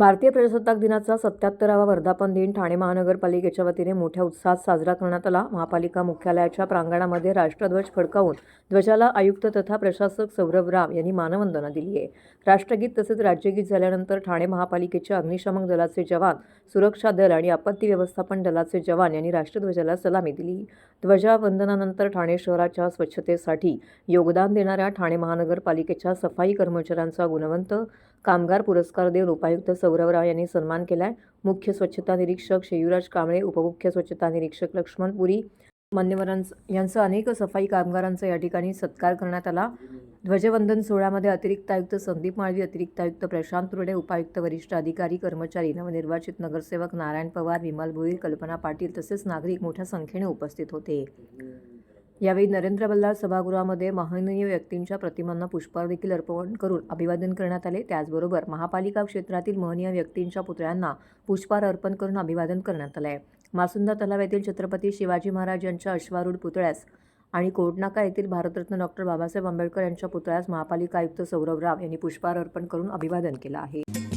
भारतीय प्रजासत्ताक दिनाचा 77वा वर्धापन दिन ठाणे महानगरपालिकेच्या वतीने मोठ्या उत्साहात साजरा करण्यात आला। महापालिका मुख्यालयाच्या प्रांगणामध्ये राष्ट्रध्वज फडकावून ध्वजाला आयुक्त तथा प्रशासक सौरभ राव यांनी मानवंदना दिली आहे। राष्ट्रगीत तसेच राज्यगीत झाल्यानंतर ठाणे महापालिकेच्या अग्निशमन दलाचे जवान, सुरक्षा दल आणि आपत्ती व्यवस्थापन दलाचे जवान यांनी राष्ट्रध्वजाला सलामी दिली। ध्वजावंदनानंतर ठाणे शहराच्या स्वच्छतेसाठी योगदान देणाऱ्या ठाणे महानगरपालिकेच्या सफाई कर्मचाऱ्यांचा गुणवंत कामगार पुरस्कार देऊन उपायुक्त सौरभ राव यांनी सन्मान केलाय। मुख्य स्वच्छता निरीक्षक शेयुराज कांबळे, उपमुख्य स्वच्छता निरीक्षक लक्ष्मण पुरी यांचा अनेक सफाई कामगारांचा या ठिकाणी सत्कार करण्यात आला। ध्वजवंदन सोहळ्यामध्ये अतिरिक्त आयुक्त संदीप माळवी, अतिरिक्त आयुक्त प्रशांत तुरडे, उपायुक्त, वरिष्ठ अधिकारी, कर्मचारी, नवनिर्वाचित नगरसेवक नारायण पवार, विमल भोईर, कल्पना पाटील तसेच नागरिक मोठ्या संख्येने उपस्थित होते। यावेळी नरेंद्र बल्लाळ सभागृहामध्ये महनीय व्यक्तींच्या प्रतिमांना पुष्पहार देखील अर्पण करून अभिवादन करण्यात आले। त्याचबरोबर महापालिका क्षेत्रातील महनीय व्यक्तींच्या पुतळ्यांना पुष्पहार अर्पण करून अभिवादन करण्यात आले। मासुंदा तलाव येथील छत्रपती शिवाजी महाराज यांच्या अश्वारूढ पुतळ्यास आणि कोर्टनाका येथील भारतरत्न डॉक्टर बाबासाहेब आंबेडकर यांच्या पुतळ्यास महापालिका आयुक्त सौरभ राव यांनी पुष्पहार अर्पण करून अभिवादन केलं आहे।